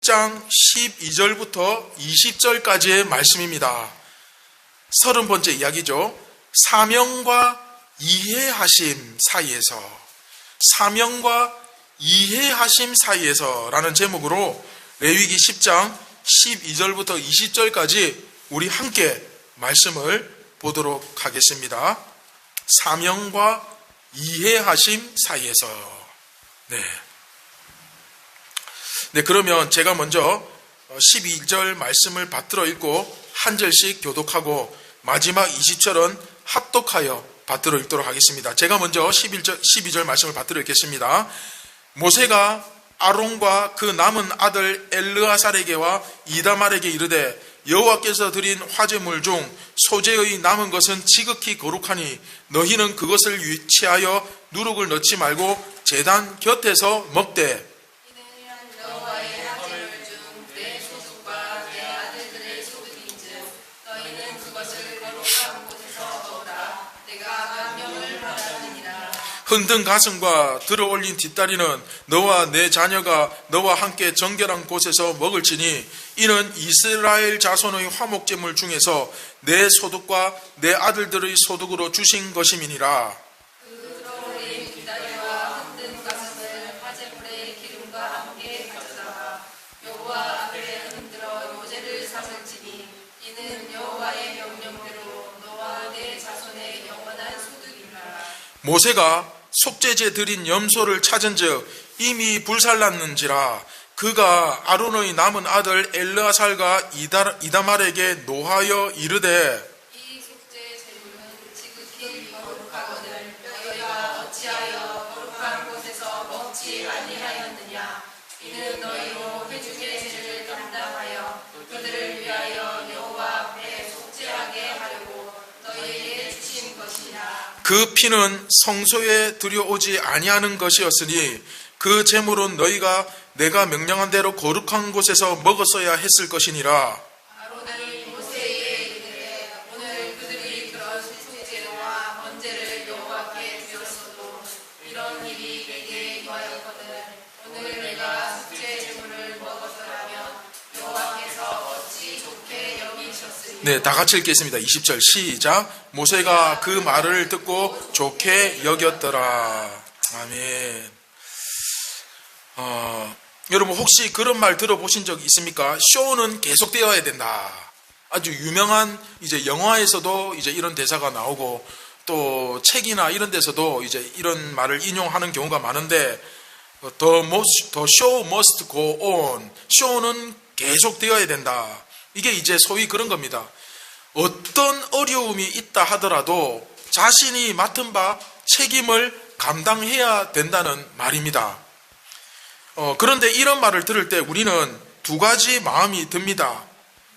10장 12절부터 20절까지의 말씀입니다. 30번째 이야기죠. 사명과 이해하심 사이에서, 사명과 이해하심 사이에서 라는 제목으로 레위기 10장 12절부터 20절까지 우리 함께 말씀을 보도록 하겠습니다. 사명과 이해하심 사이에서. 네, 그러면 제가 먼저 12절 말씀을 받들어 읽고 한 절씩 교독하고 마지막 20절은 합독하여 받들어 읽도록 하겠습니다. 제가 먼저 12절 말씀을 받들어 읽겠습니다. 모세가 아론과 그 남은 아들 엘르아살에게와 이다말에게 이르되 여호와께서 드린 화제물 중 소재의 남은 것은 지극히 거룩하니 너희는 그것을 취하여 누룩을 넣지 말고 제단 곁에서 먹되 흔든 가슴과 들어올린 뒷다리는 너와 내 자녀가 너와 함께 정결한 곳에서 먹을지니 이는 이스라엘 자손의 화목제물 중에서 내 소득과 내 아들들의 소득으로 주신 것임이니라. 그 들어올린 뒷다리와 흔든 가슴을 화제물의 기름과 함께 가져다가 여호와 앞에 흔들어 요제를 삼을지니 이는 여호와의 명령대로 너와 내 자손의 영원한 소득이니라. 모세가 속죄제 드린 염소를 찾은즉 이미 불살랐는지라 그가 아론의 남은 아들 엘르아살과 이다말에게 노하여 이르되 이 속죄 제물은 지극히 거룩하거늘 너희가 어찌하여 거룩한 곳에서 먹지 아니하였느냐. 이는 너희로 회중의 죄를 담당하여 그들을 위하여 여호와 앞에 속죄하게 하려고 너희에게 주신 것이라. 그 피는 성소에 들여오지 아니하는 것이었으니 그 제물은 너희가 내가 명령한 대로 거룩한 곳에서 먹었어야 했을 것이니라. 아론이 모세에게 이르되 오늘 그들이 그런 속죄제와 번제를 여호와께 드렸어도 이런 일이 내게 임하였거늘 오늘 내가 속죄 제물을 먹었더라면 여호와께서 어찌 좋게 여기셨으리요. 네, 다 같이 읽겠습니다. 20절 시작. 모세가 그 말을 듣고 좋게 여겼더라. 아멘. 여러분 혹시 그런 말 들어보신 적 있습니까? 쇼는 계속되어야 된다. 아주 유명한 이제 영화에서도 이제 이런 대사가 나오고 또 책이나 이런 데서도 이제 이런 말을 인용하는 경우가 많은데 The show must go on. 쇼는 계속되어야 된다. 이게 이제 소위 그런 겁니다. 어떤 어려움이 있다 하더라도 자신이 맡은 바 책임을 감당해야 된다는 말입니다. 그런데 이런 말을 들을 때 우리는 두 가지 마음이 듭니다.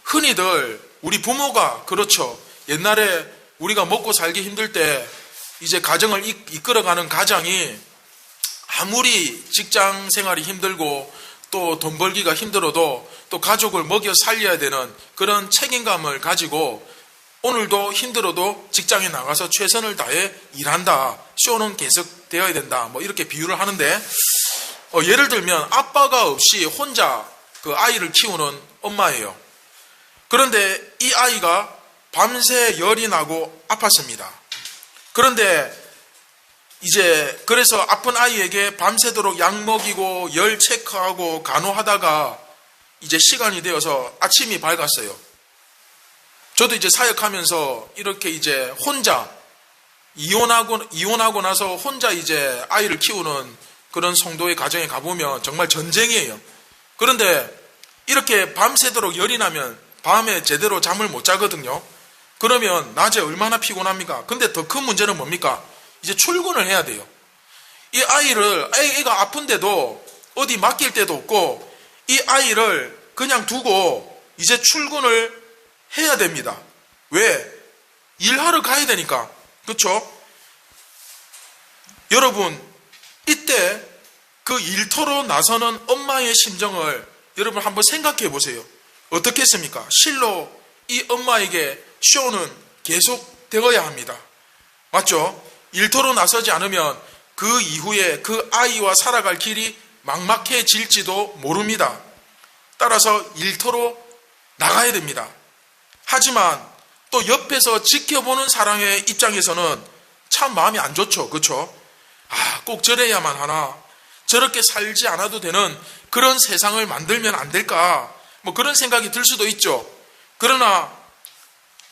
흔히들 우리 부모가 그렇죠. 옛날에 우리가 먹고 살기 힘들 때 이제 가정을 이끌어가는 가장이 아무리 직장 생활이 힘들고 또 돈 벌기가 힘들어도 또 가족을 먹여 살려야 되는 그런 책임감을 가지고 오늘도 힘들어도 직장에 나가서 최선을 다해 일한다. 쇼는 계속 되어야 된다. 뭐 이렇게 비유를 하는데 예를 들면 아빠가 없이 혼자 그 아이를 키우는 엄마예요. 그런데 이 아이가 밤새 열이 나고 아팠습니다. 그런데 이제 그래서 아픈 아이에게 밤새도록 약 먹이고 열 체크하고 간호하다가 이제 시간이 되어서 아침이 밝았어요. 저도 이제 사역하면서 이렇게 이제 혼자 이혼하고 나서 혼자 이제 아이를 키우는 그런 성도의 가정에 가보면 정말 전쟁이에요. 그런데 이렇게 밤새도록 열이 나면 밤에 제대로 잠을 못 자거든요. 그러면 낮에 얼마나 피곤합니까? 근데 더 큰 문제는 뭡니까? 이제 출근을 해야 돼요. 이 아이를, 애가 아픈데도 어디 맡길 데도 없고 이 아이를 그냥 두고 이제 출근을 해야 됩니다. 왜? 일하러 가야 되니까. 그렇죠? 여러분, 이때 그 일터로 나서는 엄마의 심정을 여러분 한번 생각해 보세요. 어떻겠습니까? 실로 이 엄마에게 쇼는 계속 되어야 합니다. 맞죠? 일터로 나서지 않으면 그 이후에 그 아이와 살아갈 길이 막막해질지도 모릅니다. 따라서 일터로 나가야 됩니다. 하지만 또 옆에서 지켜보는 사람의 입장에서는 참 마음이 안 좋죠. 그렇죠? 꼭 저래야만 하나, 저렇게 살지 않아도 되는 그런 세상을 만들면 안 될까, 뭐 그런 생각이 들 수도 있죠. 그러나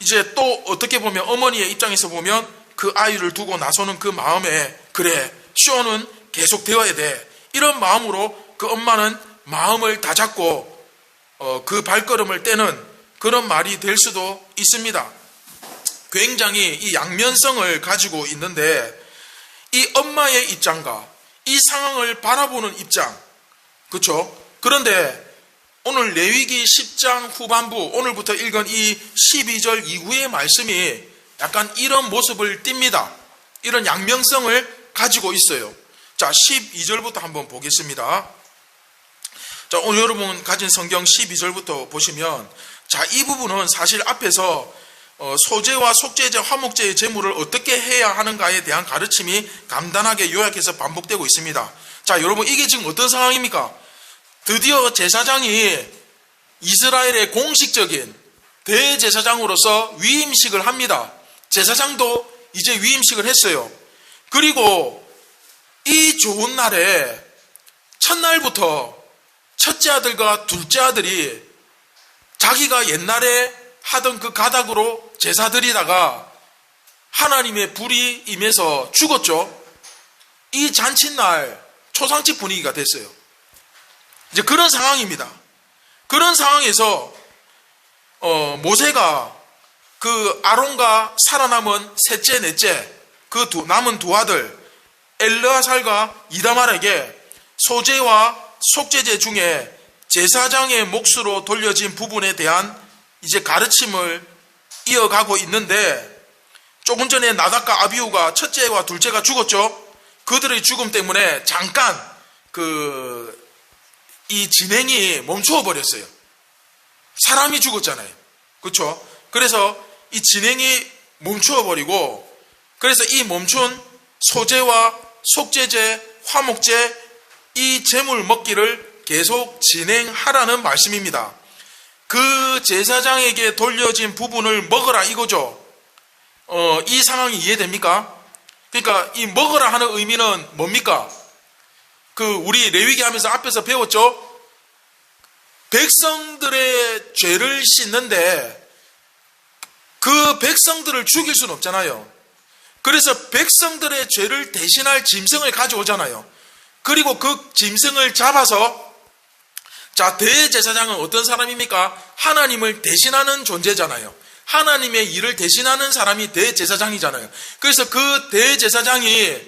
이제 또 어떻게 보면 어머니의 입장에서 보면 그 아이를 두고 나서는 그 마음에, 그래, 쇼는 계속 되어야 돼, 이런 마음으로 그 엄마는 마음을 다잡고 그 발걸음을 떼는 그런 말이 될 수도 있습니다. 굉장히 이 양면성을 가지고 있는데, 이 엄마의 입장과 이 상황을 바라보는 입장, 그렇죠? 그런데 오늘 레위기 10장 후반부, 오늘부터 읽은 이 12절 이후의 말씀이 약간 이런 모습을 띱니다. 이런 양면성을 가지고 있어요. 자, 12절부터 한번 보겠습니다. 자, 오늘 여러분 가진 성경 12절부터 보시면, 자, 이 부분은 사실 앞에서 소제와 속죄제, 화목제의 제물을 어떻게 해야 하는가에 대한 가르침이 간단하게 요약해서 반복되고 있습니다. 자, 여러분, 이게 지금 어떤 상황입니까? 드디어 제사장이 이스라엘의 공식적인 대제사장으로서 위임식을 합니다. 제사장도 이제 위임식을 했어요. 그리고 이 좋은 날에 첫날부터 첫째 아들과 둘째 아들이 자기가 옛날에 하던 그 가닥으로 제사 드리다가 하나님의 불이 임해서 죽었죠. 이 잔칫날 초상집 분위기가 됐어요. 이제 그런 상황입니다. 그런 상황에서 모세가 그 아론과 살아남은 셋째, 넷째, 그 남은 두 아들 엘르아살과 이다말에게 소제와 속죄제 중에 제사장의 몫으로 돌려진 부분에 대한 이제 가르침을 이어가고 있는데, 조금 전에 나답과 아비후가 첫째와 둘째가 죽었죠. 그들의 죽음 때문에 잠깐 이 진행이 멈추어 버렸어요. 사람이 죽었잖아요. 그렇죠? 그래서 이 진행이 멈추어 버리고, 그래서 이 멈춘 소제와 속죄제, 화목제, 이 제물 먹기를 계속 진행하라는 말씀입니다. 그 제사장에게 돌려진 부분을 먹으라 이거죠. 이 상황이 이해됩니까? 그러니까 이 먹으라 하는 의미는 뭡니까? 우리 레위기 하면서 앞에서 배웠죠? 백성들의 죄를 씻는데 그 백성들을 죽일 수는 없잖아요. 그래서 백성들의 죄를 대신할 짐승을 가져오잖아요. 그리고 그 짐승을 잡아서, 자, 대제사장은 어떤 사람입니까? 하나님을 대신하는 존재잖아요. 하나님의 일을 대신하는 사람이 대제사장이잖아요. 그래서 그 대제사장이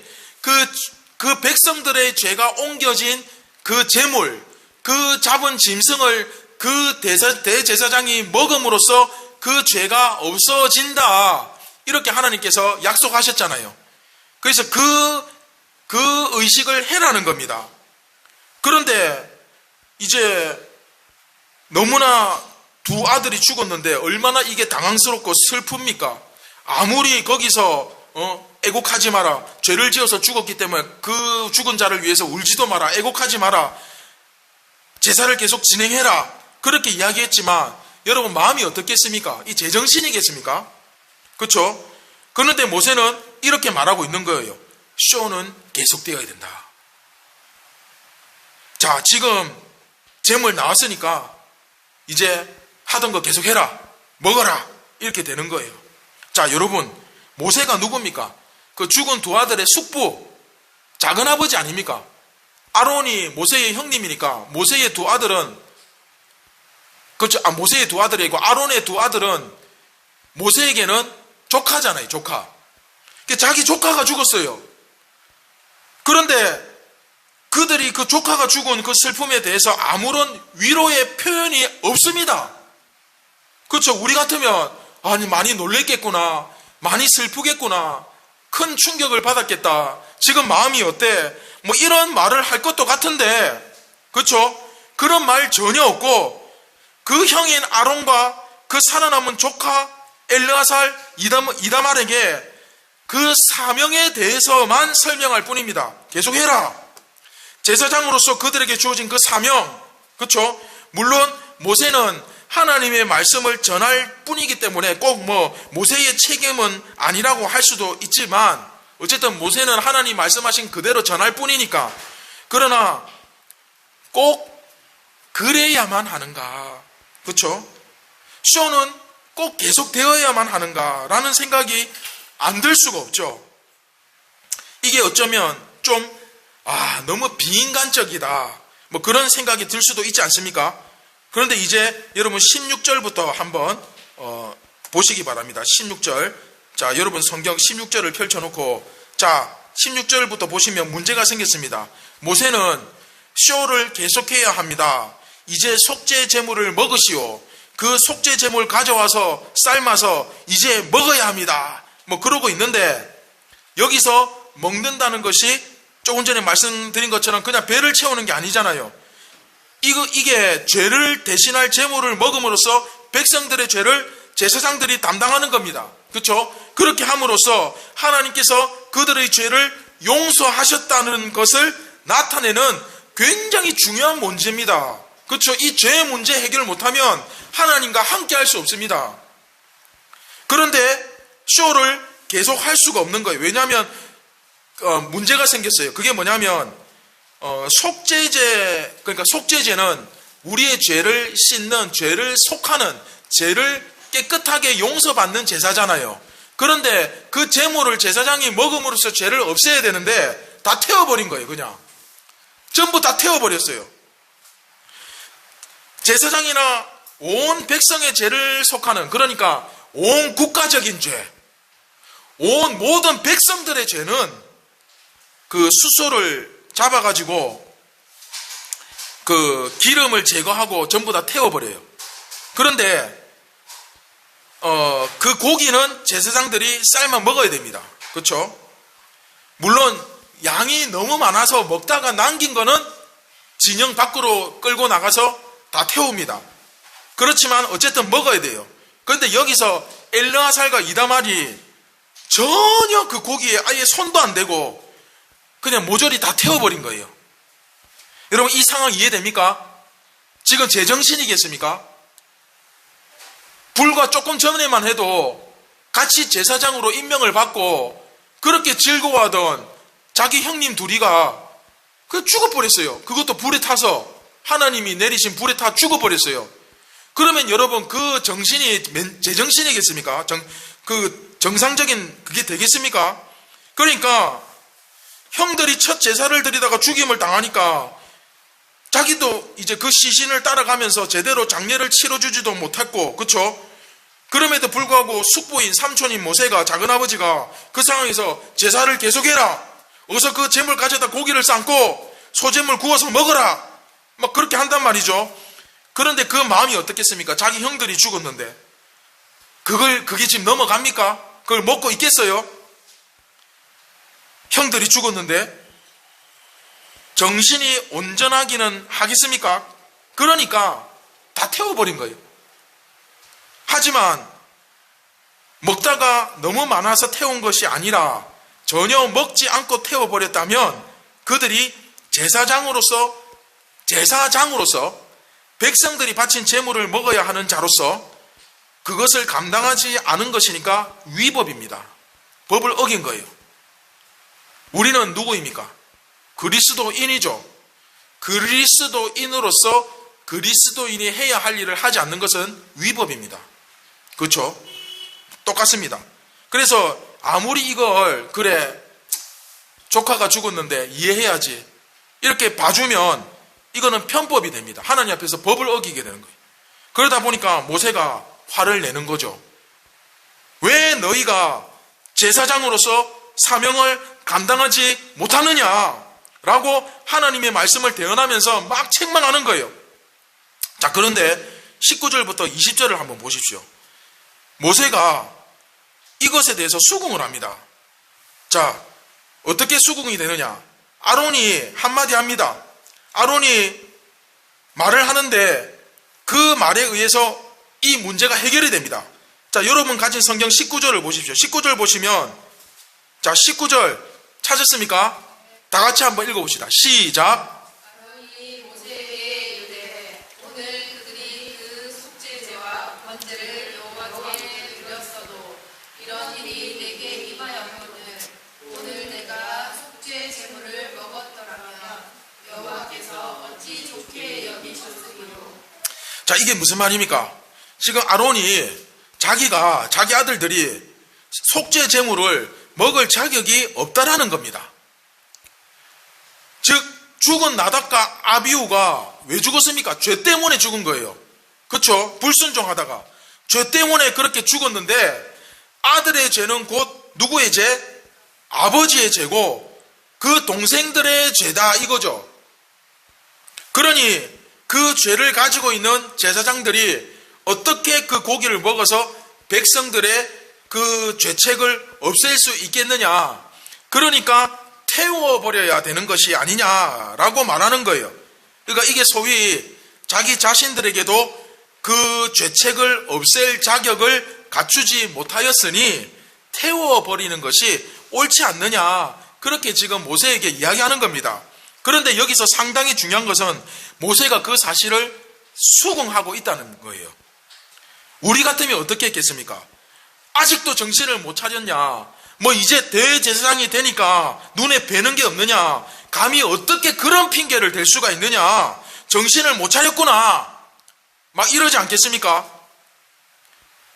그 백성들의 죄가 옮겨진 그 제물, 그 잡은 짐승을 그 대제사장이 먹음으로써 그 죄가 없어진다, 이렇게 하나님께서 약속하셨잖아요. 그래서 그 의식을 해라는 겁니다. 그런데 이제 너무나 두 아들이 죽었는데 얼마나 이게 당황스럽고 슬픕니까? 아무리 거기서 애곡하지 마라, 죄를 지어서 죽었기 때문에 그 죽은 자를 위해서 울지도 마라, 애곡하지 마라, 제사를 계속 진행해라, 그렇게 이야기했지만 여러분 마음이 어떻겠습니까? 이 제정신이겠습니까? 그렇죠? 그런데 모세는 이렇게 말하고 있는 거예요. 쇼는 계속되어야 된다. 자, 지금 제물 나왔으니까 이제 하던 거 계속해라, 먹어라, 이렇게 되는 거예요. 자, 여러분, 모세가 누굽니까? 그 죽은 두 아들의 숙부, 작은아버지 아닙니까? 아론이 모세의 형님이니까 모세의 두 아들은, 그렇죠? 모세의 두 아들이고 아론의 두 아들은 모세에게는 조카잖아요, 조카. 자기 조카가 죽었어요. 그런데 그들이 그 조카가 죽은 그 슬픔에 대해서 아무런 위로의 표현이 없습니다. 그렇죠? 우리 같으면 아니 많이 놀랬겠구나, 많이 슬프겠구나, 큰 충격을 받았겠다, 지금 마음이 어때, 뭐 이런 말을 할 것도 같은데, 그렇죠? 그런 말 전혀 없고 그 형인 아론과 그 살아남은 조카 엘르아살, 이다말에게 그 사명에 대해서만 설명할 뿐입니다. 계속해라. 제사장으로서 그들에게 주어진 그 사명, 그렇죠? 물론 모세는 하나님의 말씀을 전할 뿐이기 때문에 꼭 모세의 책임은 아니라고 할 수도 있지만 어쨌든 모세는 하나님 말씀하신 그대로 전할 뿐이니까. 그러나 꼭 그래야만 하는가? 그렇죠? 쇼는 꼭 계속되어야만 하는가라는 생각이 안 들 수가 없죠. 이게 어쩌면 좀 너무 비인간적이다 그런 생각이 들 수도 있지 않습니까? 그런데 이제 여러분 16절부터 한번 보시기 바랍니다. 16절. 자, 여러분 성경 16절을 펼쳐놓고 자 16절부터 보시면 문제가 생겼습니다. 모세는 쇼를 계속해야 합니다. 이제 속죄 제물을 먹으시오. 그 속죄 제물 가져와서 삶아서 이제 먹어야 합니다. 그러고 있는데 여기서 먹는다는 것이 조금 전에 말씀드린 것처럼 그냥 배를 채우는 게 아니잖아요. 이게 죄를 대신할 제물을 먹음으로써 백성들의 죄를 제사장들이 담당하는 겁니다. 그렇죠? 그렇게 함으로써 하나님께서 그들의 죄를 용서하셨다는 것을 나타내는 굉장히 중요한 문제입니다. 그렇죠? 이 죄 문제 해결을 못하면 하나님과 함께 할 수 없습니다. 그런데 쇼를 계속 할 수가 없는 거예요. 왜냐하면 문제가 생겼어요. 그게 뭐냐면 속죄제, 그러니까 속죄제는 우리의 죄를 씻는, 죄를 속하는, 죄를 깨끗하게 용서받는 제사잖아요. 그런데 그 제물을 제사장이 먹음으로써 죄를 없애야 되는데 다 태워버린 거예요. 그냥 전부 다 태워버렸어요. 제사장이나 온 백성의 죄를 속하는, 그러니까 온 국가적인 죄, 온 모든 백성들의 죄는 그 숫소를 잡아가지고 그 기름을 제거하고 전부 다 태워버려요. 그런데 그 고기는 제사장들이 삶아 먹어야 됩니다. 그렇죠? 물론 양이 너무 많아서 먹다가 남긴 거는 진영 밖으로 끌고 나가서 다 태웁니다. 그렇지만 어쨌든 먹어야 돼요. 그런데 여기서 엘르아살과 이다말이 전혀 그 고기에 아예 손도 안 대고 그냥 모조리 다 태워버린 거예요. 여러분 이 상황 이해됩니까? 지금 제정신이겠습니까? 불과 조금 전에만 해도 같이 제사장으로 임명을 받고 그렇게 즐거워하던 자기 형님 둘이가 그 죽어버렸어요. 그것도 불에 타서 하나님이 내리신 불에 타 죽어버렸어요. 그러면 여러분 그 정신이 제정신이겠습니까? 그 정상적인 그게 되겠습니까? 그러니까 형들이 첫 제사를 드리다가 죽임을 당하니까 자기도 이제 그 시신을 따라가면서 제대로 장례를 치러주지도 못했고, 그렇죠? 그럼에도 불구하고 숙부인 삼촌인 모세가, 작은아버지가 그 상황에서 제사를 계속해라, 어서 그 제물 가져다 고기를 삶고 소제물 구워서 먹어라, 막 그렇게 한단 말이죠. 그런데 그 마음이 어떻겠습니까? 자기 형들이 죽었는데 그게 지금 넘어갑니까? 그걸 먹고 있겠어요? 형들이 죽었는데 정신이 온전하기는 하겠습니까? 그러니까 다 태워버린 거예요. 하지만 먹다가 너무 많아서 태운 것이 아니라 전혀 먹지 않고 태워버렸다면 그들이 제사장으로서 백성들이 바친 제물을 먹어야 하는 자로서 그것을 감당하지 않은 것이니까 위법입니다. 법을 어긴 거예요. 우리는 누구입니까? 그리스도인이죠. 그리스도인으로서 그리스도인이 해야 할 일을 하지 않는 것은 위법입니다. 그렇죠? 똑같습니다. 그래서 아무리 이걸 그래 조카가 죽었는데 이해해야지 이렇게 봐주면 이거는 편법이 됩니다. 하나님 앞에서 법을 어기게 되는 거예요. 그러다 보니까 모세가 화를 내는 거죠. 왜 너희가 제사장으로서 사명을 감당하지 못하느냐라고 하나님의 말씀을 대언하면서 막 책망하는 거예요. 자, 그런데 19절부터 20절을 한번 보십시오. 모세가 이것에 대해서 수긍을 합니다. 자, 어떻게 수긍이 되느냐? 아론이 한마디 합니다. 아론이 말을 하는데 그 말에 의해서 이 문제가 해결이 됩니다. 자, 여러분 가진 성경 19절을 보십시오. 19절 보시면, 자, 19절 찾았습니까? 다 같이 한번 읽어봅시다. 시작. 아론이 모세에게 이르되 오늘 자, 이게 무슨 말입니까? 지금 아론이 자기 아들들이 속죄 제물을 먹을 자격이 없다라는 겁니다. 즉 죽은 나답과 아비후가 왜 죽었습니까? 죄 때문에 죽은 거예요. 그렇죠? 불순종하다가 죄 때문에 그렇게 죽었는데 아들의 죄는 곧 누구의 죄? 아버지의 죄고 그 동생들의 죄다 이거죠. 그러니 그 죄를 가지고 있는 제사장들이 어떻게 그 고기를 먹어서 백성들의 그 죄책을 없앨 수 있겠느냐. 그러니까 태워버려야 되는 것이 아니냐라고 말하는 거예요. 그러니까 이게 소위 자기 자신들에게도 그 죄책을 없앨 자격을 갖추지 못하였으니 태워버리는 것이 옳지 않느냐. 그렇게 지금 모세에게 이야기하는 겁니다. 그런데 여기서 상당히 중요한 것은 모세가 그 사실을 수긍하고 있다는 거예요. 우리 같으면 어떻게 했겠습니까? 아직도 정신을 못 차렸냐? 뭐 이제 대제사장이 되니까 눈에 뵈는 게 없느냐? 감히 어떻게 그런 핑계를 댈 수가 있느냐? 정신을 못 차렸구나. 막 이러지 않겠습니까?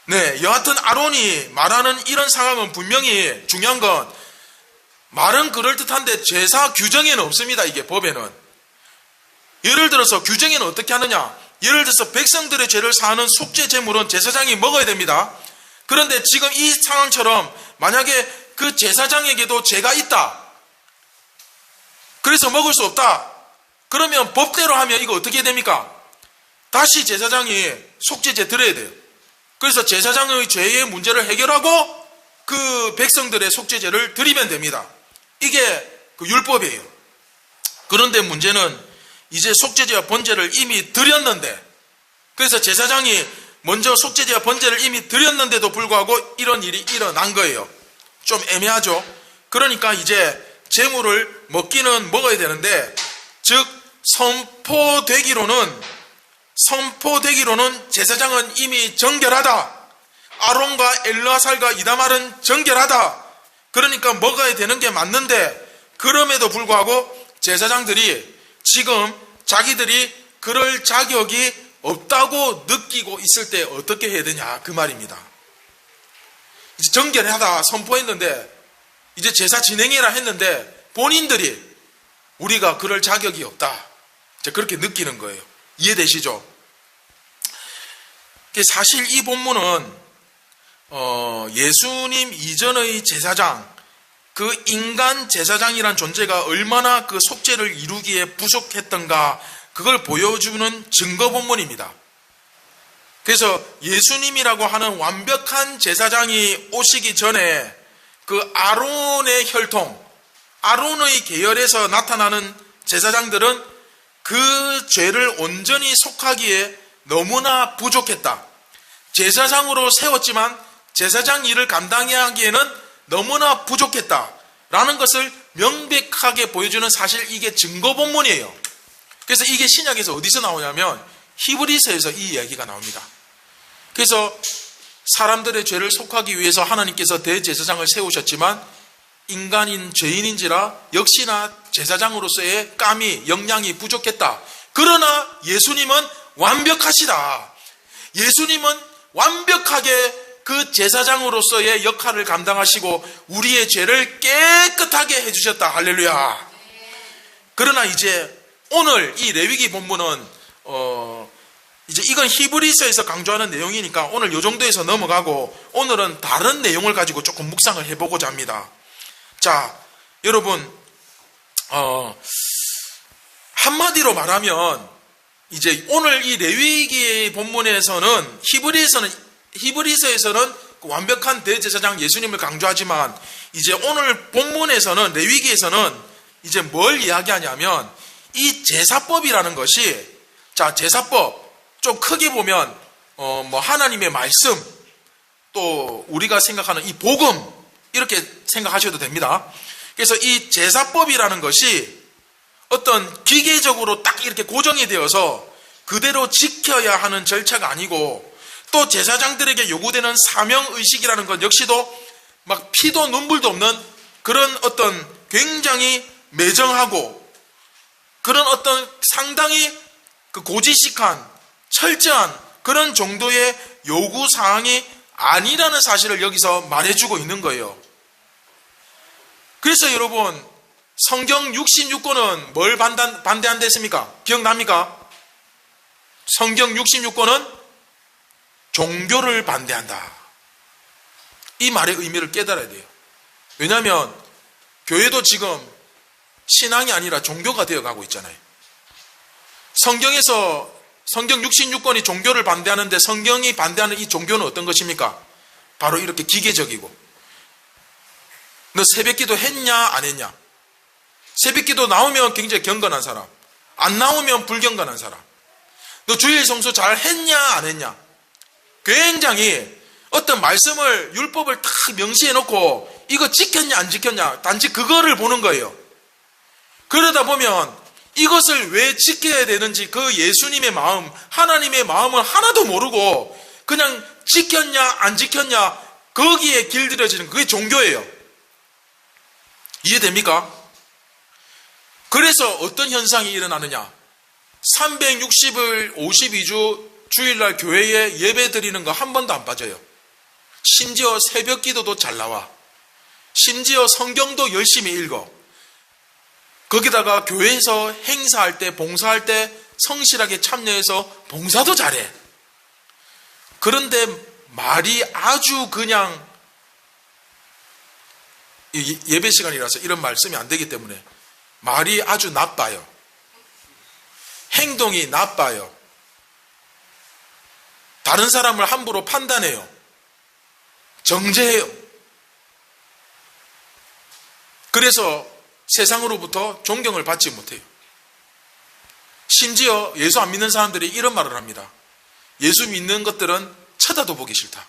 네, 여하튼 아론이 말하는 이런 상황은 분명히 중요한 건 말은 그럴듯한데 제사 규정에는 없습니다. 이게 법에는. 예를 들어서 규정에는 어떻게 하느냐? 예를 들어서 백성들의 죄를 사하는 속죄 제물은 제사장이 먹어야 됩니다. 그런데 지금 이 상황처럼 만약에 그 제사장에게도 죄가 있다. 그래서 먹을 수 없다. 그러면 법대로 하면 이거 어떻게 됩니까? 다시 제사장이 속죄제 드려야 돼요. 그래서 제사장의 죄의 문제를 해결하고 그 백성들의 속죄제를 드리면 됩니다. 이게 그 율법이에요. 그런데 문제는 이제 속죄제와 번제를 이미 드렸는데, 그래서 제사장이 먼저 속죄제와 번제를 이미 드렸는데도 불구하고 이런 일이 일어난 거예요. 좀 애매하죠. 그러니까 이제 제물을 먹기는 먹어야 되는데, 즉 선포되기로는 제사장은 이미 정결하다. 아론과 엘르아살과 이다말은 정결하다. 그러니까 먹어야 되는 게 맞는데, 그럼에도 불구하고 제사장들이 지금 자기들이 그럴 자격이 없다고 느끼고 있을 때 어떻게 해야 되냐 그 말입니다. 이제 정결하다 선포했는데 이제 제사 진행해라 했는데 본인들이 우리가 그럴 자격이 없다. 이제 그렇게 느끼는 거예요. 이해되시죠? 사실 이 본문은 예수님 이전의 제사장, 그 인간 제사장이란 존재가 얼마나 그 속죄를 이루기에 부족했던가 그걸 보여주는 증거 본문입니다. 그래서 예수님이라고 하는 완벽한 제사장이 오시기 전에 그 아론의 혈통, 아론의 계열에서 나타나는 제사장들은 그 죄를 온전히 속하기에 너무나 부족했다. 제사장으로 세웠지만 제사장 일을 감당하기에는 너무나 부족했다라는 것을 명백하게 보여주는 사실 이게 증거 본문이에요. 그래서 이게 신약에서 어디서 나오냐면 히브리서에서 이 이야기가 나옵니다. 그래서 사람들의 죄를 속하기 위해서 하나님께서 대제사장을 세우셨지만 인간인 죄인인지라 역시나 제사장으로서의 깜이 역량이 부족했다. 그러나 예수님은 완벽하시다. 예수님은 완벽하게 그 제사장으로서의 역할을 감당하시고 우리의 죄를 깨끗하게 해주셨다. 할렐루야. 그러나 이제 오늘 이 레위기 본문은 이제 이건 히브리서에서 강조하는 내용이니까 오늘 이 정도에서 넘어가고 오늘은 다른 내용을 가지고 조금 묵상을 해보고자 합니다. 자, 여러분 한마디로 말하면 이제 오늘 이 레위기 본문에서는 히브리서에서는 완벽한 대제사장 예수님을 강조하지만 이제 오늘 본문에서는 레위기에서는 이제 뭘 이야기하냐면 이 제사법이라는 것이, 자, 제사법 좀 크게 보면 뭐 하나님의 말씀, 또 우리가 생각하는 이 복음 이렇게 생각하셔도 됩니다. 그래서 이 제사법이라는 것이 어떤 기계적으로 딱 이렇게 고정이 되어서 그대로 지켜야 하는 절차가 아니고, 또 제사장들에게 요구되는 사명의식이라는 것 역시도 막 피도 눈물도 없는 그런 어떤 굉장히 매정하고 그런 어떤 상당히 그 고지식한 철저한 그런 정도의 요구사항이 아니라는 사실을 여기서 말해주고 있는 거예요. 그래서 여러분, 성경 66권은 뭘 반대한다 했습니까? 기억납니까? 성경 66권은 종교를 반대한다. 이 말의 의미를 깨달아야 돼요. 왜냐하면 교회도 지금 신앙이 아니라 종교가 되어가고 있잖아요. 성경에서 성경 66권이 종교를 반대하는데 성경이 반대하는 이 종교는 어떤 것입니까? 바로 이렇게 기계적이고, 너 새벽기도 했냐 안 했냐? 새벽기도 나오면 굉장히 경건한 사람, 안 나오면 불경건한 사람. 너 주일 성수 잘 했냐 안 했냐? 굉장히 어떤 말씀을, 율법을 딱 명시해 놓고 이거 지켰냐 안 지켰냐, 단지 그거를 보는 거예요. 그러다 보면 이것을 왜 지켜야 되는지 그 예수님의 마음, 하나님의 마음을 하나도 모르고 그냥 지켰냐 안 지켰냐 거기에 길들여지는, 그게 종교예요. 이해됩니까? 그래서 어떤 현상이 일어나느냐? 360일 52주 주일날 교회에 예배 드리는 거 한 번도 안 빠져요. 심지어 새벽 기도도 잘 나와. 심지어 성경도 열심히 읽어. 거기다가 교회에서 행사할 때, 봉사할 때 성실하게 참여해서 봉사도 잘해. 그런데 말이 아주 그냥, 예배 시간이라서 이런 말씀이 안 되기 때문에 말이 아주 나빠요. 행동이 나빠요. 다른 사람을 함부로 판단해요. 정죄해요. 그래서 세상으로부터 존경을 받지 못해요. 심지어 예수 안 믿는 사람들이 이런 말을 합니다. 예수 믿는 것들은 쳐다도 보기 싫다.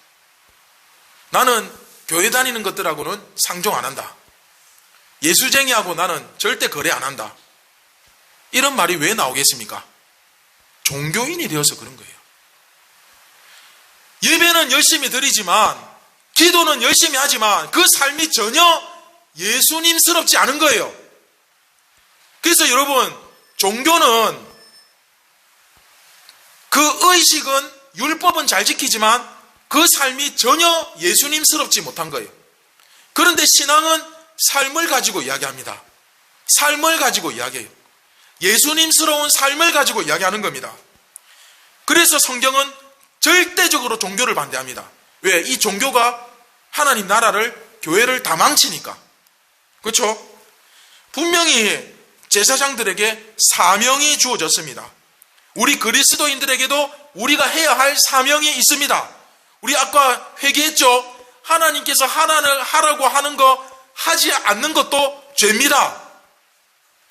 나는 교회 다니는 것들하고는 상종 안 한다. 예수쟁이하고 나는 절대 거래 안 한다. 이런 말이 왜 나오겠습니까? 종교인이 되어서 그런 거예요. 예배는 열심히 드리지만, 기도는 열심히 하지만 그 삶이 전혀 예수님스럽지 않은 거예요. 그래서 여러분, 종교는, 그 의식은, 율법은 잘 지키지만 그 삶이 전혀 예수님스럽지 못한 거예요. 그런데 신앙은 삶을 가지고 이야기합니다. 삶을 가지고 이야기해요. 예수님스러운 삶을 가지고 이야기하는 겁니다. 그래서 성경은 절대적으로 종교를 반대합니다. 왜? 이 종교가 하나님 나라를, 교회를 다 망치니까. 그렇죠? 분명히 제사장들에게 사명이 주어졌습니다. 우리 그리스도인들에게도 우리가 해야 할 사명이 있습니다. 우리 아까 회개했죠? 하나님께서 하라고 하는 거 하지 않는 것도 죄입니다.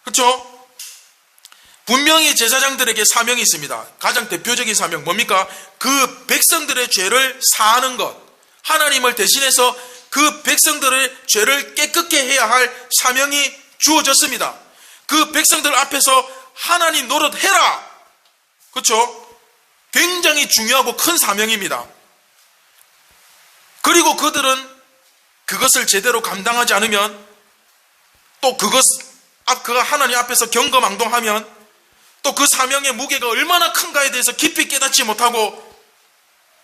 그렇죠? 분명히 제사장들에게 사명이 있습니다. 가장 대표적인 사명 뭡니까? 그 백성들의 죄를 사하는 것. 하나님을 대신해서 그 백성들의 죄를 깨끗게 해야 할 사명이 주어졌습니다. 그 백성들 앞에서 하나님 노릇해라. 그렇죠? 굉장히 중요하고 큰 사명입니다. 그리고 그들은 그것을 제대로 감당하지 않으면, 또 그가 하나님 앞에서 경거망동하면, 또 그 사명의 무게가 얼마나 큰가에 대해서 깊이 깨닫지 못하고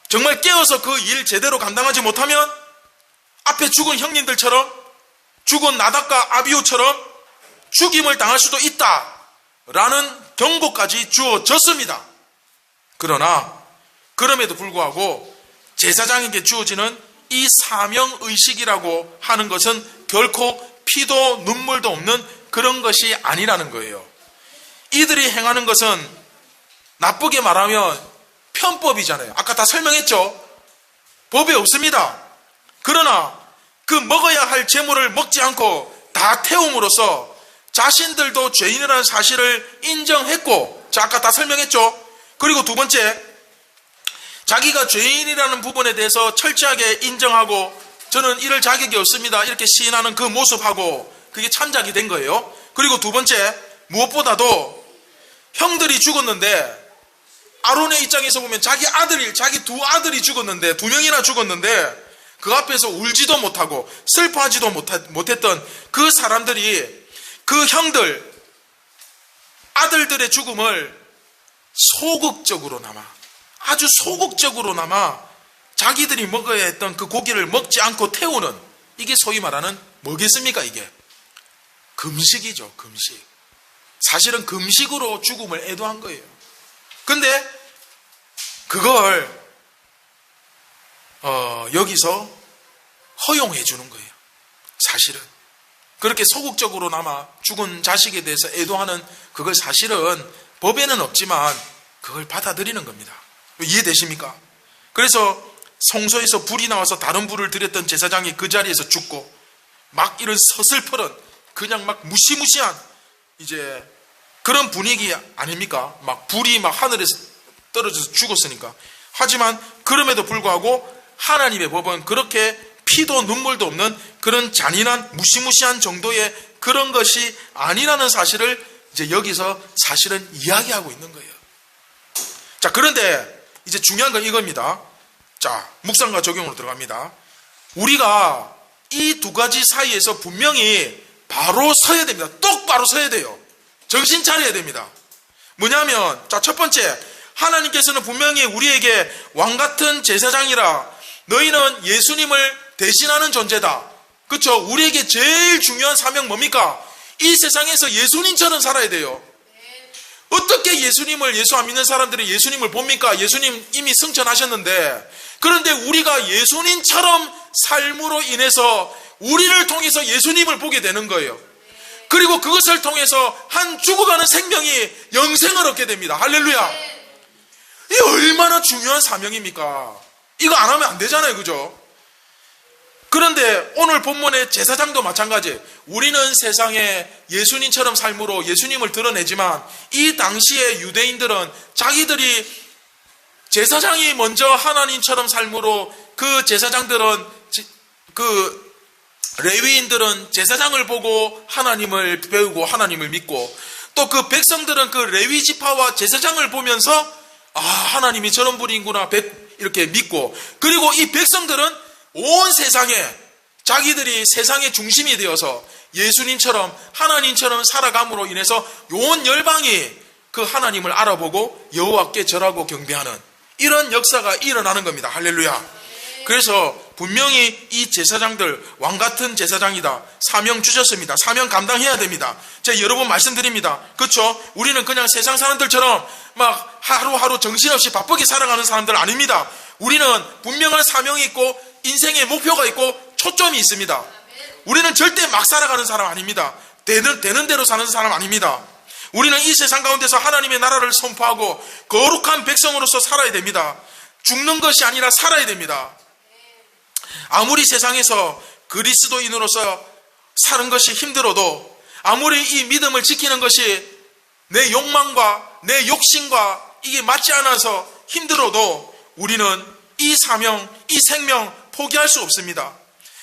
정말 깨어서 그 일 제대로 감당하지 못하면 앞에 죽은 형님들처럼, 죽은 나답과 아비후처럼 죽임을 당할 수도 있다라는 경고까지 주어졌습니다. 그러나 그럼에도 불구하고 제사장에게 주어지는 이 사명의식이라고 하는 것은 결코 피도 눈물도 없는 그런 것이 아니라는 거예요. 이들이 행하는 것은 나쁘게 말하면 편법이잖아요. 아까 다 설명했죠? 법이 없습니다. 그러나 그 먹어야 할 재물을 먹지 않고 다 태움으로써 자신들도 죄인이라는 사실을 인정했고, 자, 아까 다 설명했죠? 그리고 두 번째, 자기가 죄인이라는 부분에 대해서 철저하게 인정하고 저는 이럴 자격이 없습니다 이렇게 시인하는 그 모습하고 그게 참작이 된 거예요. 그리고 두 번째, 무엇보다도 형들이 죽었는데 아론의 입장에서 보면 자기 두 아들이 죽었는데, 두 명이나 죽었는데 그 앞에서 울지도 못하고 슬퍼하지도 못했던 그 사람들이 그 형들, 아들들의 죽음을 소극적으로나마, 아주 소극적으로나마 자기들이 먹어야 했던 그 고기를 먹지 않고 태우는, 이게 소위 말하는 뭐겠습니까? 이게 금식이죠. 금식. 사실은 금식으로 죽음을 애도한 거예요. 근데 그걸 여기서 허용해 주는 거예요. 사실은 그렇게 소극적으로나마 죽은 자식에 대해서 애도하는 그걸 사실은 법에는 없지만 그걸 받아들이는 겁니다. 이해되십니까? 그래서 성소에서 불이 나와서 다른 불을 들였던 제사장이 그 자리에서 죽고, 막 이런 서슬퍼런 그냥 막 무시무시한 이제 그런 분위기 아닙니까? 막 불이 막 하늘에서 떨어져서 죽었으니까. 하지만 그럼에도 불구하고 하나님의 법은 그렇게 피도 눈물도 없는 그런 잔인한 무시무시한 정도의 그런 것이 아니라는 사실을 이제 여기서 사실은 이야기하고 있는 거예요. 자, 그런데 이제 중요한 건 이겁니다. 자, 묵상과 적용으로 들어갑니다. 우리가 이 두 가지 사이에서 분명히 바로 서야 됩니다. 똑바로 서야 돼요. 정신 차려야 됩니다. 뭐냐면, 자, 첫 번째, 하나님께서는 분명히 우리에게 왕같은 제사장이라, 너희는 예수님을 대신하는 존재다. 그렇죠? 우리에게 제일 중요한 사명 뭡니까? 이 세상에서 예수님처럼 살아야 돼요. 어떻게 예수 안 믿는 사람들이 예수님을 봅니까? 예수님 이미 승천하셨는데. 그런데 우리가 예수님처럼 삶으로 인해서 우리를 통해서 예수님을 보게 되는 거예요. 그리고 그것을 통해서 한 죽어가는 생명이 영생을 얻게 됩니다. 할렐루야. 이게 얼마나 중요한 사명입니까? 이거 안 하면 안 되잖아요. 그죠? 그런데 오늘 본문의 제사장도 마찬가지. 우리는 세상에 예수님처럼 삶으로 예수님을 드러내지만, 이 당시의 유대인들은 자기들이 제사장이 먼저 하나님처럼 삶으로, 그 제사장들은, 그 레위인들은 제사장을 보고 하나님을 배우고 하나님을 믿고, 또 그 백성들은 그 레위 지파와 제사장을 보면서 하나님이 저런 분이구나 이렇게 믿고, 그리고 이 백성들은 온 세상에 자기들이 세상의 중심이 되어서 예수님처럼 하나님처럼 살아감으로 인해서 온 열방이 그 하나님을 알아보고 여호와께 절하고 경배하는 이런 역사가 일어나는 겁니다. 할렐루야. 그래서 분명히 이 제사장들 왕같은 제사장이다. 사명 주셨습니다. 사명 감당해야 됩니다. 제가 여러 번 말씀드립니다. 그렇죠? 우리는 그냥 세상 사람들처럼 막 하루하루 정신없이 바쁘게 살아가는 사람들 아닙니다. 우리는 분명한 사명이 있고 인생의 목표가 있고 초점이 있습니다. 우리는 절대 막 살아가는 사람 아닙니다. 되는 대로 사는 사람 아닙니다. 우리는 이 세상 가운데서 하나님의 나라를 선포하고 거룩한 백성으로서 살아야 됩니다. 죽는 것이 아니라 살아야 됩니다. 아무리 세상에서 그리스도인으로서 사는 것이 힘들어도, 아무리 이 믿음을 지키는 것이 내 욕망과 내 욕심과 이게 맞지 않아서 힘들어도 우리는 이 사명, 이 생명 포기할 수 없습니다.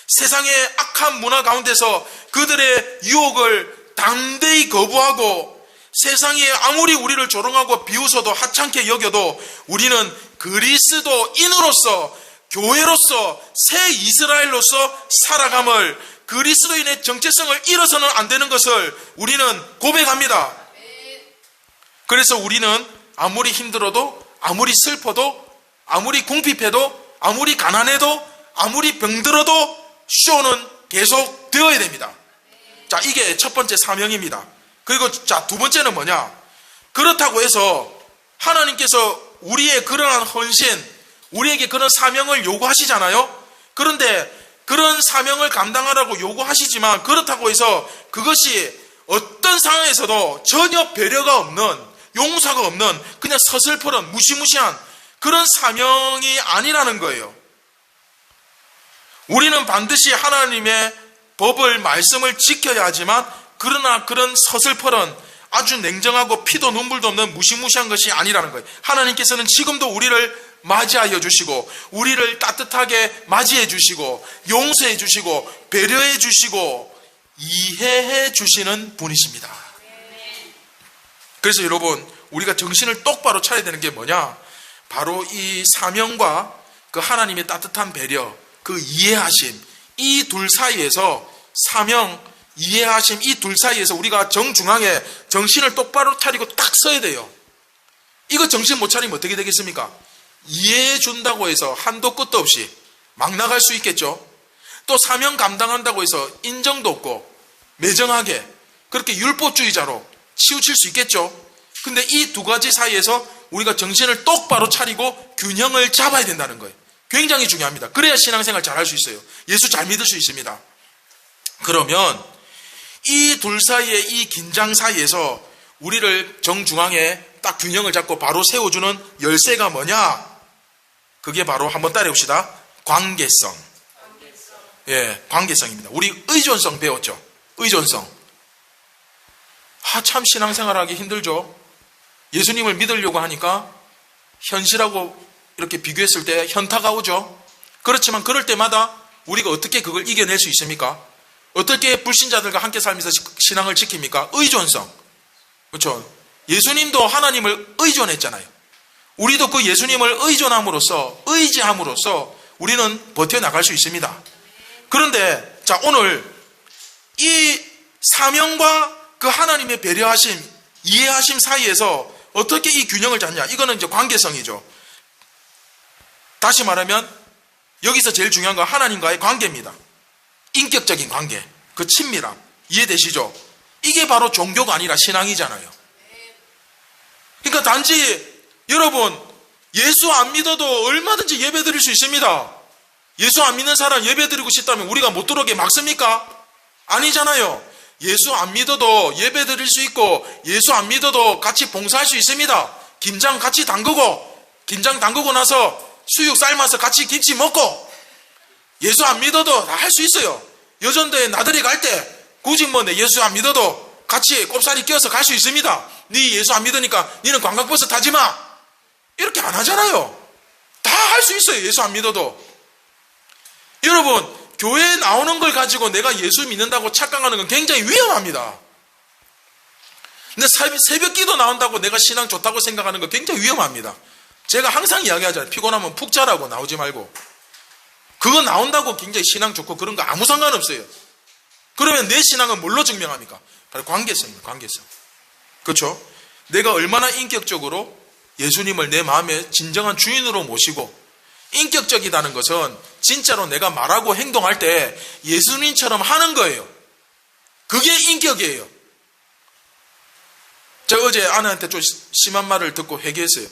세상의 악한 문화 가운데서 그들의 유혹을 담대히 거부하고, 세상이 아무리 우리를 조롱하고 비웃어도 하찮게 여겨도 우리는 그리스도인으로서, 교회로서, 새 이스라엘로서 살아감을, 그리스도인의 정체성을 잃어서는 안 되는 것을 우리는 고백합니다. 그래서 우리는 아무리 힘들어도, 아무리 슬퍼도, 아무리 궁핍해도, 아무리 가난해도, 아무리 병들어도 쇼는 계속 되어야 됩니다. 자, 이게 첫 번째 사명입니다. 그리고 자, 두 번째는 뭐냐? 그렇다고 해서 하나님께서 우리의 그러한 헌신, 우리에게 그런 사명을 요구하시잖아요. 그런데 그런 사명을 감당하라고 요구하시지만, 그렇다고 해서 그것이 어떤 상황에서도 전혀 배려가 없는, 용서가 없는 그냥 서슬퍼런 무시무시한 그런 사명이 아니라는 거예요. 우리는 반드시 하나님의 법을, 말씀을 지켜야 하지만, 그러나 그런 서슬퍼런 아주 냉정하고 피도 눈물도 없는 무시무시한 것이 아니라는 거예요. 하나님께서는 지금도 우리를 맞이하여 주시고, 우리를 따뜻하게 맞이해 주시고, 용서해 주시고, 배려해 주시고, 이해해 주시는 분이십니다. 그래서 여러분, 우리가 정신을 똑바로 차려야 되는 게 뭐냐? 바로 이 사명과 그 하나님의 따뜻한 배려, 그 이해하심, 이 둘 사이에서, 사명, 이해하심, 이 둘 사이에서 우리가 정중앙에 정신을 똑바로 차리고 딱 서야 돼요. 이거 정신 못 차리면 어떻게 되겠습니까? 이해해 준다고 해서 한도 끝도 없이 막 나갈 수 있겠죠. 또 사명 감당한다고 해서 인정도 없고 매정하게 그렇게 율법주의자로 치우칠 수 있겠죠. 근데 이 두 가지 사이에서 우리가 정신을 똑바로 차리고 균형을 잡아야 된다는 거예요. 굉장히 중요합니다. 그래야 신앙생활 잘 할 수 있어요. 예수 잘 믿을 수 있습니다. 그러면 이 둘 사이의 이 긴장 사이에서 우리를 정중앙에 딱 균형을 잡고 바로 세워주는 열쇠가 뭐냐? 그게 바로 한번 따라해봅시다. 관계성. 예, 관계성입니다. 우리 의존성 배웠죠? 의존성. 참 신앙생활하기 힘들죠? 예수님을 믿으려고 하니까 현실하고 이렇게 비교했을 때 현타가 오죠? 그렇지만 그럴 때마다 우리가 어떻게 그걸 이겨낼 수 있습니까? 어떻게 불신자들과 함께 살면서 신앙을 지킵니까? 의존성. 그렇죠? 예수님도 하나님을 의존했잖아요. 우리도 그 예수님을 의존함으로써, 의지함으로써 우리는 버텨나갈 수 있습니다. 그런데 자, 오늘 이 사명과 그 하나님의 배려하심, 이해하심 사이에서 어떻게 이 균형을 잡냐? 이거는 이제 관계성이죠. 다시 말하면 여기서 제일 중요한 건 하나님과의 관계입니다. 인격적인 관계, 그 친밀함. 이해되시죠? 이게 바로 종교가 아니라 신앙이잖아요. 그러니까 단지 여러분 예수 안 믿어도 얼마든지 예배 드릴 수 있습니다. 예수 안 믿는 사람 예배 드리고 싶다면 우리가 못 들어오게 막습니까? 아니잖아요. 예수 안 믿어도 예배 드릴 수 있고 예수 안 믿어도 같이 봉사할 수 있습니다. 김장 같이 담그고 김장 담그고 나서 수육 삶아서 같이 김치 먹고 예수 안 믿어도 다 할 수 있어요. 여전도에 나들이 갈 때 굳이 뭐 내 예수 안 믿어도 같이 꼽사리 끼워서 갈 수 있습니다. 네 예수 안 믿으니까 니는 관광버스 타지 마. 이렇게 안 하잖아요. 다 할 수 있어요. 예수 안 믿어도. 여러분 교회에 나오는 걸 가지고 내가 예수 믿는다고 착각하는 건 굉장히 위험합니다. 근데 새벽 기도 나온다고 내가 신앙 좋다고 생각하는 건 굉장히 위험합니다. 제가 항상 이야기하잖아요. 피곤하면 푹 자라고 나오지 말고. 그거 나온다고 굉장히 신앙 좋고 그런 거 아무 상관없어요. 그러면 내 신앙은 뭘로 증명합니까? 바로 관계성입니다. 관계성. 그렇죠? 내가 얼마나 인격적으로 예수님을 내 마음의 진정한 주인으로 모시고 인격적이다는 것은 진짜로 내가 말하고 행동할 때 예수님처럼 하는 거예요. 그게 인격이에요. 제가 어제 아내한테 좀 심한 말을 듣고 회개했어요.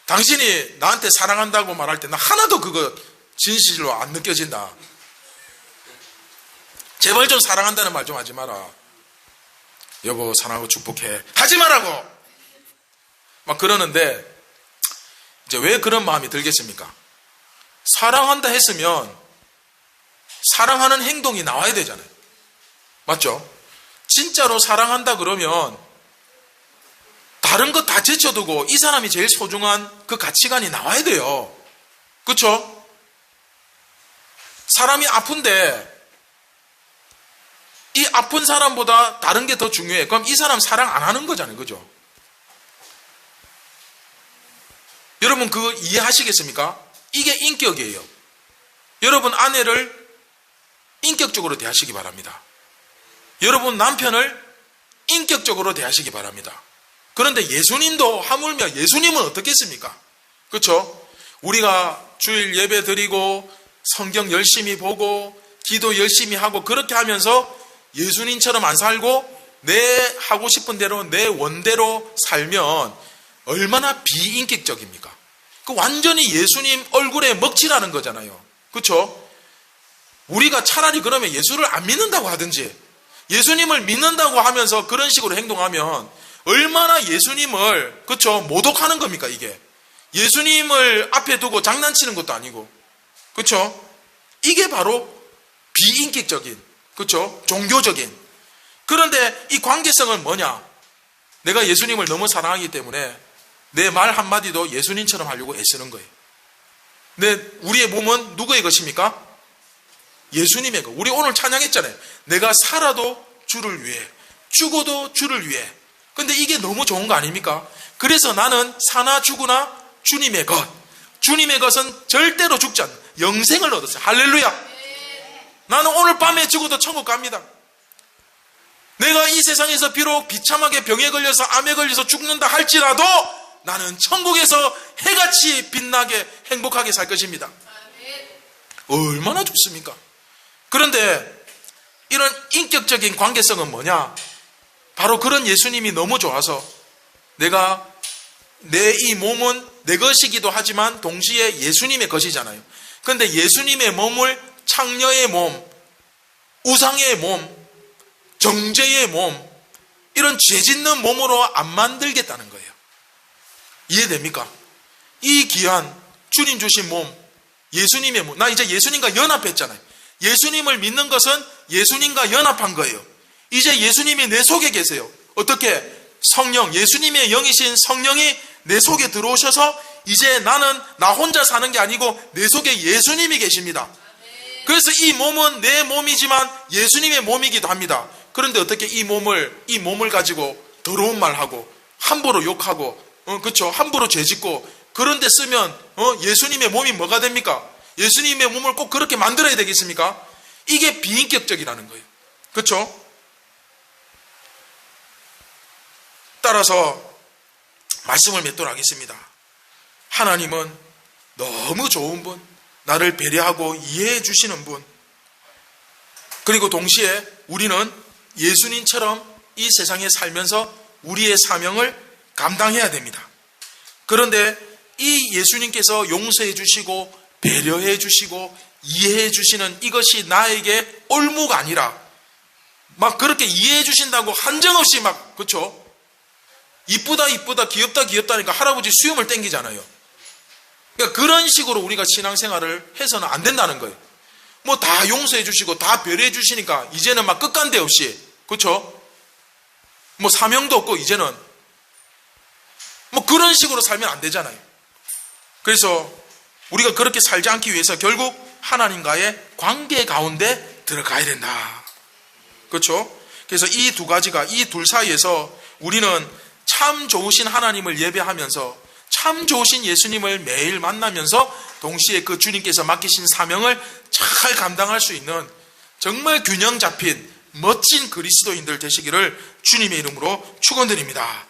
당신이 나한테 사랑한다고 말할 때 나 하나도 그거 진실로 안 느껴진다. 제발 좀 사랑한다는 말 좀 하지 마라. 여보 사랑하고 축복해. 하지 말라고. 막 그러는데 이제 왜 그런 마음이 들겠습니까? 사랑한다 했으면 사랑하는 행동이 나와야 되잖아요. 맞죠? 진짜로 사랑한다 그러면 다른 것 다 제쳐두고 이 사람이 제일 소중한 그 가치관이 나와야 돼요. 그렇죠? 사람이 아픈데 이 아픈 사람보다 다른 게 더 중요해. 그럼 이 사람 사랑 안 하는 거잖아요. 그죠? 여러분 그거 이해하시겠습니까? 이게 인격이에요. 여러분 아내를 인격적으로 대하시기 바랍니다. 여러분 남편을 인격적으로 대하시기 바랍니다. 그런데 예수님도 하물며 예수님은 어떻겠습니까? 그렇죠? 우리가 주일 예배 드리고 성경 열심히 보고 기도 열심히 하고 그렇게 하면서 예수님처럼 안 살고 내 하고 싶은 대로 내 원대로 살면 얼마나 비인격적입니까? 그 완전히 예수님 얼굴에 먹칠하는 거잖아요. 그렇죠? 우리가 차라리 그러면 예수를 안 믿는다고 하든지 예수님을 믿는다고 하면서 그런 식으로 행동하면 얼마나 예수님을 그렇죠? 모독하는 겁니까 이게? 예수님을 앞에 두고 장난치는 것도 아니고 그렇죠? 이게 바로 비인격적인 그렇죠? 종교적인. 그런데 이 관계성은 뭐냐? 내가 예수님을 너무 사랑하기 때문에 내 말 한마디도 예수님처럼 하려고 애쓰는 거예요. 근데 우리의 몸은 누구의 것입니까? 예수님의 것. 우리 오늘 찬양했잖아요. 내가 살아도 주를 위해, 죽어도 주를 위해. 근데 이게 너무 좋은 거 아닙니까? 그래서 나는 사나 죽으나 주님의 것. 주님의 것은 절대로 죽지 않는 영생을 얻었어요. 할렐루야. 나는 오늘 밤에 죽어도 천국 갑니다. 내가 이 세상에서 비록 비참하게 병에 걸려서 암에 걸려서 죽는다 할지라도 나는 천국에서 해같이 빛나게 행복하게 살 것입니다. 얼마나 좋습니까? 그런데 이런 인격적인 관계성은 뭐냐? 바로 그런 예수님이 너무 좋아서 내가 내 이 몸은 내 것이기도 하지만 동시에 예수님의 것이잖아요. 그런데 예수님의 몸을 창녀의 몸, 우상의 몸, 정죄의 몸, 이런 죄짓는 몸으로 안 만들겠다는 거예요. 이해됩니까? 이 귀한 주님 주신 몸, 예수님의 몸, 나 이제 예수님과 연합했잖아요. 예수님을 믿는 것은 예수님과 연합한 거예요. 이제 예수님이 내 속에 계세요. 어떻게? 성령, 예수님의 영이신 성령이 내 속에 들어오셔서 이제 나는 나 혼자 사는 게 아니고 내 속에 예수님이 계십니다. 그래서 이 몸은 내 몸이지만 예수님의 몸이기도 합니다. 그런데 어떻게 이 몸을 가지고 더러운 말하고 함부로 욕하고 그렇죠? 함부로 죄짓고 그런 데 쓰면 예수님의 몸이 뭐가 됩니까? 예수님의 몸을 꼭 그렇게 만들어야 되겠습니까? 이게 비인격적이라는 거예요. 그렇죠? 따라서 말씀을 맺도록 하겠습니다. 하나님은 너무 좋은 분, 나를 배려하고 이해해 주시는 분, 그리고 동시에 우리는 예수님처럼 이 세상에 살면서 우리의 사명을 감당해야 됩니다. 그런데 이 예수님께서 용서해 주시고 배려해 주시고 이해해 주시는 이것이 나에게 올무가 아니라 막 그렇게 이해해 주신다고 한정없이 막 그렇죠? 이쁘다 이쁘다 귀엽다 귀엽다니까 할아버지 수염을 땡기잖아요. 그러니까 그런 식으로 우리가 신앙생활을 해서는 안 된다는 거예요. 뭐 다 용서해 주시고 다 배려해 주시니까 이제는 막 끝간데 없이 그렇죠? 뭐 사명도 없고 이제는 뭐 그런 식으로 살면 안 되잖아요. 그래서 우리가 그렇게 살지 않기 위해서 결국 하나님과의 관계 가운데 들어가야 된다. 그렇죠? 그래서 이 두 가지가 이 둘 사이에서 우리는 참 좋으신 하나님을 예배하면서 참 좋으신 예수님을 매일 만나면서 동시에 그 주님께서 맡기신 사명을 잘 감당할 수 있는 정말 균형 잡힌 멋진 그리스도인들 되시기를 주님의 이름으로 축원드립니다.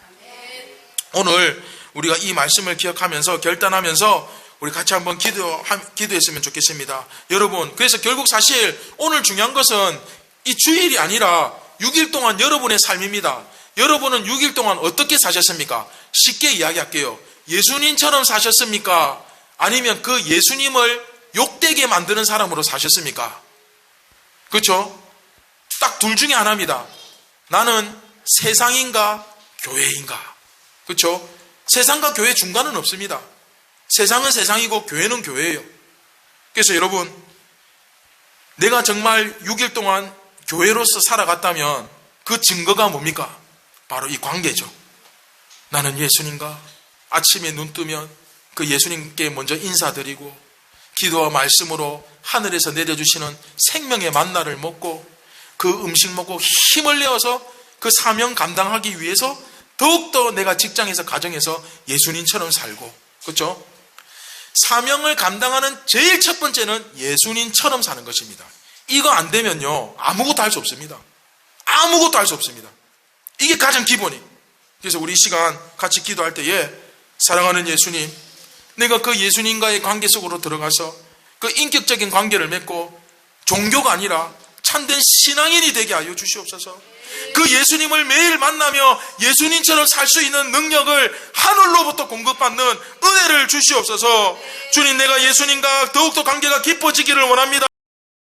오늘 우리가 이 말씀을 기억하면서 결단하면서 우리 같이 한번 기도했으면 좋겠습니다. 여러분, 그래서 결국 사실 오늘 중요한 것은 이 주일이 아니라 6일 동안 여러분의 삶입니다. 여러분은 6일 동안 어떻게 사셨습니까? 쉽게 이야기할게요. 예수님처럼 사셨습니까? 아니면 그 예수님을 욕되게 만드는 사람으로 사셨습니까? 그렇죠? 딱 둘 중에 하나입니다. 나는 세상인가 교회인가? 그렇죠? 세상과 교회 중간은 없습니다. 세상은 세상이고 교회는 교회예요. 그래서 여러분, 내가 정말 6일 동안 교회로서 살아갔다면 그 증거가 뭡니까? 바로 이 관계죠. 나는 예수님과 아침에 눈 뜨면 그 예수님께 먼저 인사드리고 기도와 말씀으로 하늘에서 내려주시는 생명의 만나를 먹고 그 음식 먹고 힘을 내어서 그 사명 감당하기 위해서 더욱더 내가 직장에서 가정에서 예수님처럼 살고 그렇죠? 사명을 감당하는 제일 첫 번째는 예수님처럼 사는 것입니다. 이거 안 되면요 아무것도 할 수 없습니다. 아무것도 할 수 없습니다. 이게 가장 기본이. 그래서 우리 이 시간 같이 기도할 때에 사랑하는 예수님, 내가 그 예수님과의 관계 속으로 들어가서 그 인격적인 관계를 맺고 종교가 아니라 참된 신앙인이 되게 하여 주시옵소서. 그 예수님을 매일 만나며 예수님처럼 살 수 있는 능력을 하늘로부터 공급받는 은혜를 주시옵소서. 주님, 내가 예수님과 더욱더 관계가 깊어지기를 원합니다.